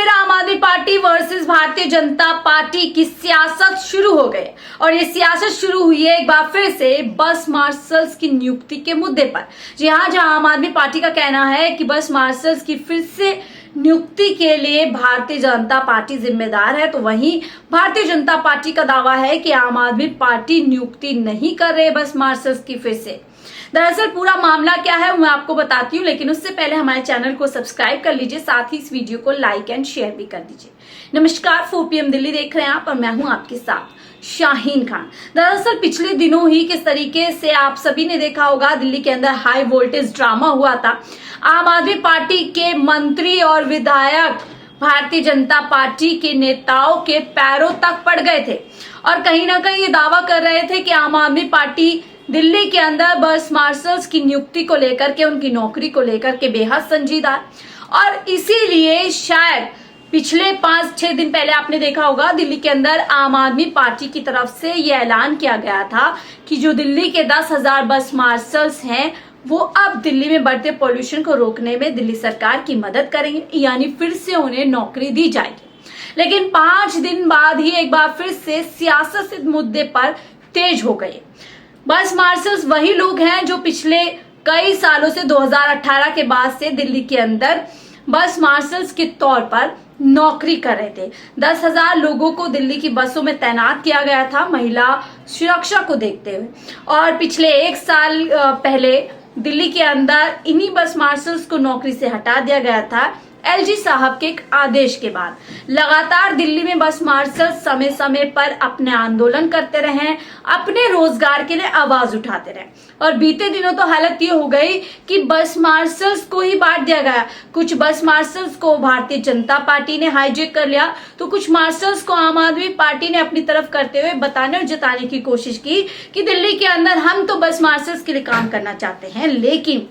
फिर आम आदमी party versus Bharatiya Janata party की सियासत शुरू हो गई और ये सियासत शुरू हुई है एक बार फिर से बस मार्शल्स की नियुक्ति के मुद्दे पर। जहां आम आदमी पार्टी का कहना है कि बस मार्शल्स की फिर से नियुक्ति के लिए भारतीय जनता पार्टी जिम्मेदार है, तो वहीं भारतीय जनता पार्टी का दावा है कि आम आदमी पार्टी नियुक्ति नहीं कर रहे बस मार्शल्स की फिर से। दरअसल पूरा मामला क्या है मैं आपको बताती हूँ, लेकिन उससे पहले हमारे चैनल को सब्सक्राइब कर लीजिए, साथ ही इस वीडियो को लाइक एंड शेयर भी कर दीजिए। नमस्कार, 4 PM दिल्ली देख रहे हैं आप और मैं हूँ आपके साथ शाहीन खान। दरअसल पिछले दिनों ही किस तरीके से आप सभी ने देखा होगा, दिल्ली के अंदर हाई वोल्टेज ड्रामा हुआ था। आम आदमी पार्टी के मंत्री और विधायक भारतीय जनता पार्टी के नेताओं के पैरों तक पड़ गए थे और कहीं ना कहीं ये दावा कर रहे थे कि आम आदमी पार्टी दिल्ली के अंदर बस मार्शल्स की नियुक्ति को लेकर के, उनकी नौकरी को लेकर के बेहद संजीदा है। और इसीलिए शायद पिछले 5-6 दिन पहले आपने देखा होगा, दिल्ली के अंदर आम आदमी पार्टी की तरफ से यह ऐलान किया गया था कि जो दिल्ली के 10,000 बस मार्शल्स हैं वो अब दिल्ली में बढ़ते पॉल्यूशन को रोकने में दिल्ली सरकार की मदद करेंगे, यानी फिर से उन्हें नौकरी दी जाएगी। लेकिन 5 दिन बाद ही एक बार फिर से सियासत इस मुद्दे पर तेज हो गई। बस मार्शल्स वही लोग हैं जो पिछले कई सालों से 2018 के बाद से दिल्ली के अंदर बस मार्शल्स के तौर पर नौकरी कर रहे थे। 10,000 लोगों को दिल्ली की बसों में तैनात किया गया था महिला सुरक्षा को देखते हुए, और पिछले 1 साल पहले दिल्ली के अंदर इन्हीं बस मार्शल्स को नौकरी से हटा दिया गया था LG साहब के एक आदेश के बाद। लगातार दिल्ली में बस मार्शल समय समय पर अपने आंदोलन करते रहे, अपने रोजगार के लिए आवाज उठाते रहे, और बीते दिनों तो हालत ये हो गई कि बस मार्शल्स को ही बांट दिया गया। कुछ बस मार्शल्स को भारतीय जनता पार्टी ने हाईजैक कर लिया, तो कुछ मार्शल्स को आम आदमी पार्टी ने अपनी तरफ करते हुए बताने और जताने की कोशिश की कि दिल्ली के अंदर हम तो बस मार्शल्स के लिए काम करना चाहते हैं, लेकिन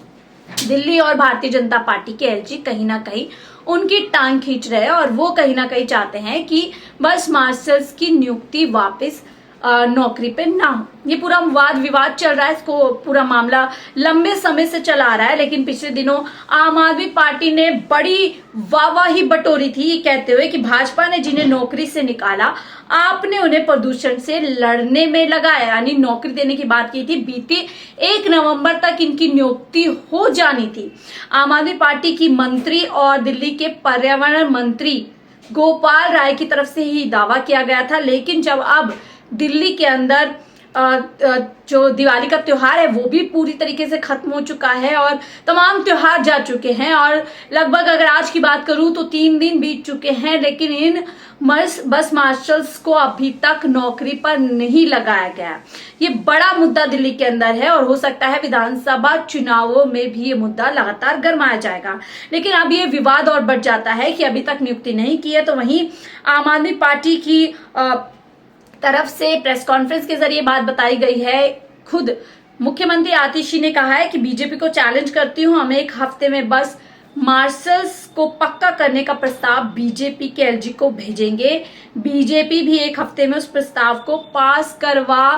दिल्ली और भारतीय जनता पार्टी के LG कहीं ना कहीं उनकी टांग खींच रहे हैं और वो कहीं ना कहीं चाहते हैं कि बस मार्शल्स की नियुक्ति वापस नौकरी पे ना हो। ये पूरा वाद विवाद चल रहा है, इसको पूरा मामला लंबे समय से चला आ रहा है, लेकिन पिछले दिनों आम आदमी पार्टी ने बड़ी वाहवाही बटोरी थी ये कहते हुए कि भाजपा ने जिन्हें नौकरी से निकाला, आपने उन्हें प्रदूषण से लड़ने में लगाया, यानी नौकरी देने की बात की थी। बीते 1 नवंबर तक इनकी नियुक्ति हो जानी थी। आम आदमी पार्टी की मंत्री और दिल्ली के पर्यावरण मंत्री गोपाल राय की तरफ से ही दावा किया गया था, लेकिन जब अब दिल्ली के अंदर जो दिवाली का त्योहार है वो भी पूरी तरीके से खत्म हो चुका है और तमाम त्योहार जा चुके हैं, और लगभग अगर आज की बात करूं तो 3 दिन बीत चुके हैं, लेकिन इन बस मार्शल्स को अभी तक नौकरी पर नहीं लगाया गया। ये बड़ा मुद्दा दिल्ली के अंदर है और हो सकता है विधानसभा चुनावों में भी ये मुद्दा लगातार गरमाया जाएगा। लेकिन अब ये विवाद और बढ़ जाता है कि अभी तक नियुक्ति नहीं की है, तो वहीं आम आदमी पार्टी की तरफ से प्रेस कॉन्फ्रेंस के जरिए बात बताई गई है। खुद मुख्यमंत्री आतिशी ने कहा है कि बीजेपी को चैलेंज करती हूं, हम 1 हफ्ते में बस मार्शल्स को पक्का करने का प्रस्ताव बीजेपी के LG को भेजेंगे। बीजेपी भी 1 हफ्ते में उस प्रस्ताव को पास करवा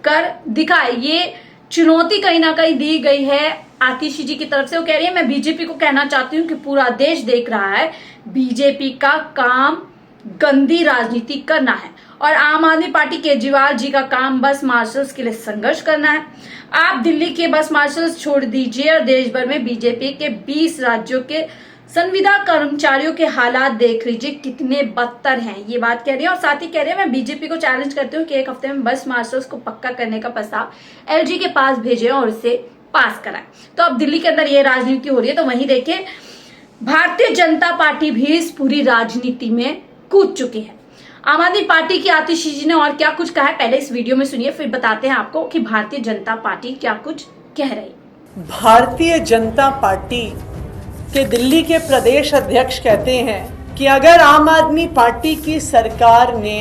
कर दिखाए। ये चुनौती कहीं ना कहीं दी गई है आतिशी जी की तरफ से। वो कह रही है मैं बीजेपी को कहना चाहती हूँ कि पूरा देश देख रहा है, बीजेपी का काम गंदी राजनीति करना है और आम आदमी पार्टी केजरीवाल जी का काम बस मार्शल्स के लिए संघर्ष करना है। आप दिल्ली के बस मार्शल्स छोड़ दीजिए और देश भर में बीजेपी के 20 राज्यों के संविदा कर्मचारियों के हालात देख लीजिए कितने बदतर हैं। ये बात कह रही है और साथ ही कह रही है मैं बीजेपी को चैलेंज करती हूँ कि 1 हफ्ते में बस मार्शल्स को पक्का करने का प्रस्ताव LG के पास भेजे और उसे पास कराए। तो अब दिल्ली के अंदर ये राजनीति हो रही है, तो वहीं देखिए भारतीय जनता पार्टी भी इस पूरी राजनीति में कूद चुकी है। आम आदमी पार्टी की आतिशी जी ने और क्या कुछ कहा है, पहले इस वीडियो में सुनिए, फिर बताते हैं आपको कि भारतीय जनता पार्टी क्या कुछ कह रही। भारतीय जनता पार्टी के दिल्ली के प्रदेश अध्यक्ष कहते हैं कि अगर आम आदमी पार्टी की सरकार ने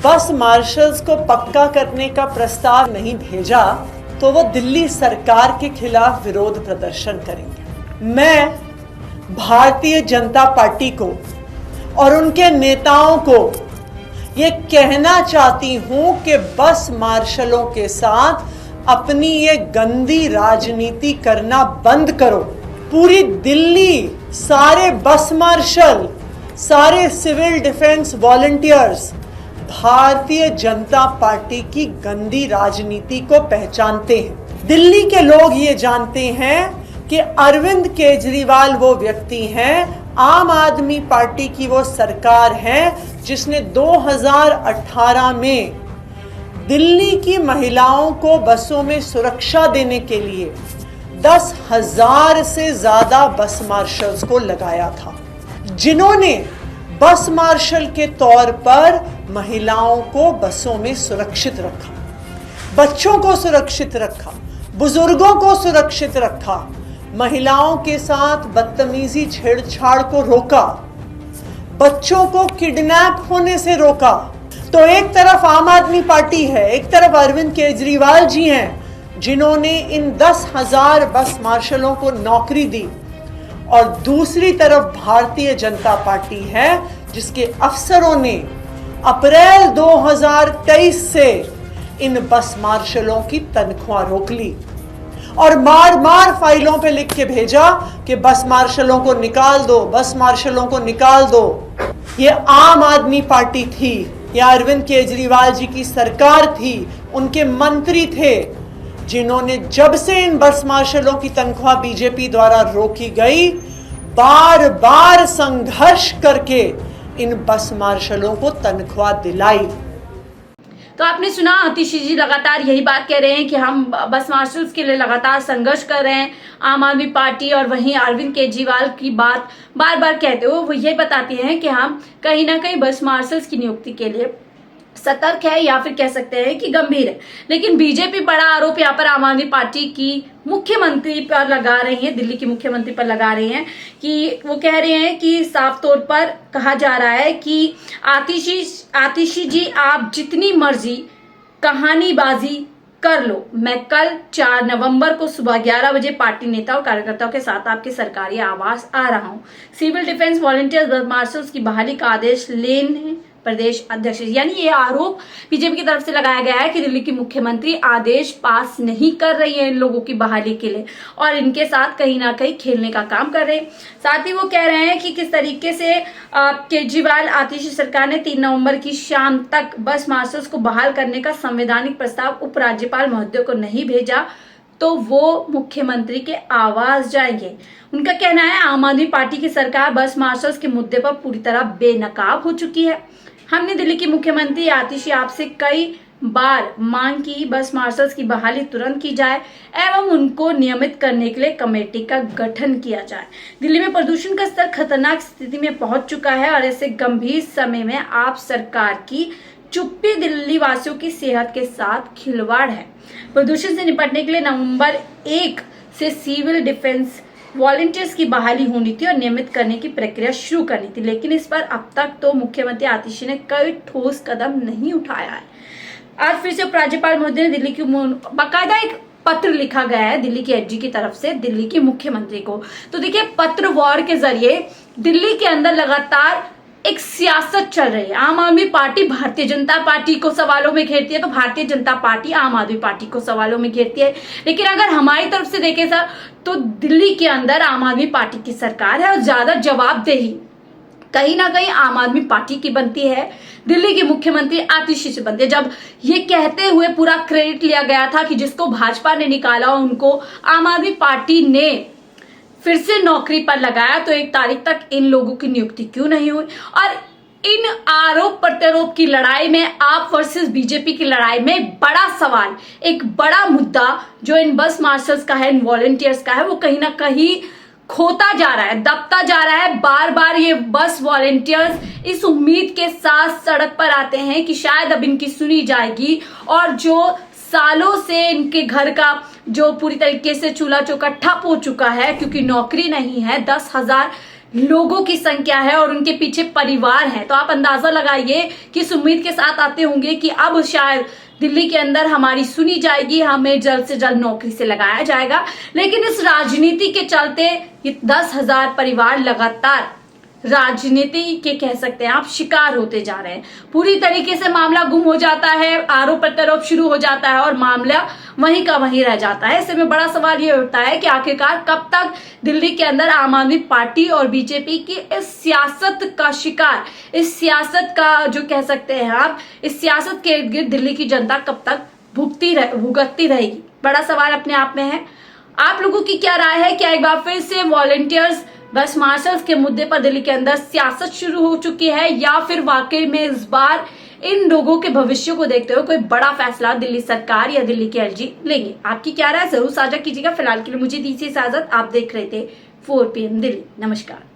बस मार्शल्स को पक्का करने का प्रस्ताव नहीं भेजा तो वो दिल्ली सरकार के खिलाफ विरोध प्रदर्शन करेंगे। मैं भारतीय जनता पार्टी को और उनके नेताओं को ये कहना चाहती हूं कि बस मार्शलों के साथ अपनी ये गंदी राजनीति करना बंद करो। पूरी दिल्ली, सारे बस मार्शल, सारे civil defence volunteers Bharatiya Janata party की गंदी राजनीति को पहचानते हैं। दिल्ली के लोग ये जानते हैं कि अरविंद केजरीवाल वो व्यक्ति हैं, आम आदमी पार्टी की वो सरकार है जिसने 2018 में दिल्ली की महिलाओं को बसों में सुरक्षा देने के लिए 10,000 से ज्यादा बस मार्शल्स को लगाया था, जिन्होंने बस मार्शल के तौर पर महिलाओं को बसों में सुरक्षित रखा, बच्चों को सुरक्षित रखा, बुजुर्गों को सुरक्षित रखा, महिलाओं के साथ बदतमीजी छेड़छाड़ को रोका, बच्चों को किडनैप होने से रोका। तो एक तरफ आम आदमी पार्टी है, एक तरफ अरविंद केजरीवाल जी हैं जिन्होंने इन 10,000 बस मार्शलों को नौकरी दी, और दूसरी तरफ भारतीय जनता पार्टी है जिसके अफसरों ने अप्रैल 2023 से इन बस मार्शलों की तनख्वाह रोक ली और मार मार फाइलों पे लिख के भेजा कि बस मार्शलों को निकाल दो, बस मार्शलों को निकाल दो। ये आम आदमी पार्टी थी, ये अरविंद केजरीवाल जी की सरकार थी, उनके मंत्री थे जिन्होंने जब से इन बस मार्शलों की तनख्वाह बीजेपी द्वारा रोकी गई, बार बार संघर्ष करके इन बस मार्शलों को तनख्वाह दिलाई। तो आपने सुना, आतिशी जी लगातार यही बात कह रहे हैं कि हम बस मार्शल्स के लिए लगातार संघर्ष कर रहे हैं, आम आदमी पार्टी, और वहीं अरविंद केजरीवाल की बात बार बार कहते हुए वो ये बताते हैं कि हम कहीं ना कहीं बस मार्शल्स की नियुक्ति के लिए सतर्क है, या फिर कह सकते हैं कि गंभीर है। लेकिन बीजेपी बड़ा आरोप यहाँ पर आम आदमी पार्टी की मुख्यमंत्री पर लगा रही है, दिल्ली की मुख्यमंत्री पर लगा रही हैं कि वो कह रहे हैं कि साफ तौर पर कहा जा रहा है कि आतिशी जी आप जितनी मर्जी कहानीबाजी कर लो, मैं कल 4 नवंबर को सुबह 11 बजे पार्टी नेता और कार्यकर्ताओं के साथ आपके सरकारी आवास आ रहा हूं। सिविल डिफेंस वॉलंटियर्स बस मार्शल्स की बहाली का आदेश लेने प्रदेश अध्यक्ष, यानी ये आरोप बीजेपी की तरफ से लगाया गया है कि दिल्ली की मुख्यमंत्री आदेश पास नहीं कर रही है इन लोगों की बहाली के लिए और इनके साथ कहीं ना कहीं खेलने का काम कर रहे हैं। साथ ही वो कह रहे हैं कि किस तरीके से केजरीवाल आतिशी सरकार ने 3 नवंबर की शाम तक बस मार्शल्स को बहाल करने का संवैधानिक प्रस्ताव उपराज्यपाल महोदय को नहीं भेजा तो वो मुख्यमंत्री के आवास जाएंगे। उनका कहना है आम आदमी पार्टी की सरकार बस मार्शल्स के मुद्दे पर पूरी तरह बेनकाब हो चुकी है। हमने दिल्ली की मुख्यमंत्री आतिशी आपसे कई बार मांग की बस मार्शल्स की बहाली तुरंत की जाए एवं उनको नियमित करने के लिए कमेटी का गठन किया जाए। दिल्ली में प्रदूषण का स्तर खतरनाक स्थिति में पहुंच चुका है और ऐसे गंभीर समय में आप सरकार की चुप्पी दिल्ली वासियों की सेहत के साथ खिलवाड़ है। प्रदूषण से निपटने के लिए नवंबर 1 से सिविल डिफेंस वॉलंटियर्स की बहाली होनी थी और नियमित करने की प्रक्रिया शुरू करनी थी, लेकिन इस पर अब तक तो मुख्यमंत्री आतिशी ने कोई ठोस कदम नहीं उठाया है। आज फिर से उपराज्यपाल महोदय ने दिल्ली की बाकायदा एक पत्र लिखा गया है दिल्ली की एसजी की तरफ से दिल्ली की मुख्यमंत्री को। तो देखिए, पत्र वॉर के जरिए दिल्ली के अंदर लगातार एक सियासत चल रही है। आम आदमी पार्टी भारतीय जनता पार्टी को सवालों में घेरती है तो भारतीय जनता पार्टी आम आदमी पार्टी को सवालों में घेरती है। लेकिन अगर हमारी तरफ से देखें सर तो दिल्ली के अंदर आम आदमी पार्टी की सरकार है और ज्यादा जवाबदेही कहीं ना कहीं आम आदमी पार्टी की बनती है, दिल्ली की मुख्यमंत्री आतिशी से बनती है। जब ये कहते हुए पूरा क्रेडिट लिया गया था कि जिसको भाजपा ने निकाला उनको आम आदमी पार्टी ने फिर से नौकरी पर लगाया, तो 1 तारीख तक इन लोगों की नियुक्ति क्यों नहीं हुई? और इन आरोप प्रत्यारोप की लड़ाई में, आप वर्सेस बीजेपी की लड़ाई में बड़ा सवाल, एक बड़ा मुद्दा जो इन बस मार्शल्स का है, इन वॉलंटियर्स का है, वो कहीं ना कहीं खोता जा रहा है, दबता जा रहा है। बार बार ये बस वॉलंटियर्स इस उम्मीद के साथ सड़क पर आते हैं कि शायद अब इनकी सुनी जाएगी और जो सालों से इनके घर का जो पूरी तरीके से चूल्हा चौका ठप हो चुका है क्योंकि नौकरी नहीं है, 10,000 लोगों की संख्या है और उनके पीछे परिवार है, तो आप अंदाजा लगाइए कि इस उम्मीद के साथ आते होंगे कि अब शायद दिल्ली के अंदर हमारी सुनी जाएगी, हमें जल्द से जल्द नौकरी से लगाया जाएगा। लेकिन इस राजनीति के चलते ये 10,000 परिवार लगातार राजनीति के कह सकते हैं आप शिकार होते जा रहे हैं। पूरी तरीके से मामला गुम हो जाता है, आरोप प्रत्यारोप शुरू हो जाता है और मामला वहीं का वहीं रह जाता है। ऐसे में बड़ा सवाल ये उठता है कि आखिरकार कब तक दिल्ली के अंदर आम आदमी पार्टी और बीजेपी की इस सियासत का शिकार, इस सियासत का जो कह सकते हैं आप, इस सियासत के इर्द गिर्द दिल्ली की जनता कब तक भुगतती रहेगी, बड़ा सवाल अपने आप में है। आप लोगों की क्या राय है? क्या एक बार फिर से वॉलंटियर्स बस मार्शल्स के मुद्दे पर दिल्ली के अंदर सियासत शुरू हो चुकी है, या फिर वाकई में इस बार इन लोगों के भविष्य को देखते हुए कोई बड़ा फैसला दिल्ली सरकार या दिल्ली के एलजी लेंगे? आपकी क्या राय जरूर साझा कीजिएगा। फिलहाल के लिए मुझे दीजिए इजाजत। आप देख रहे थे 4 PM दिल्ली। नमस्कार।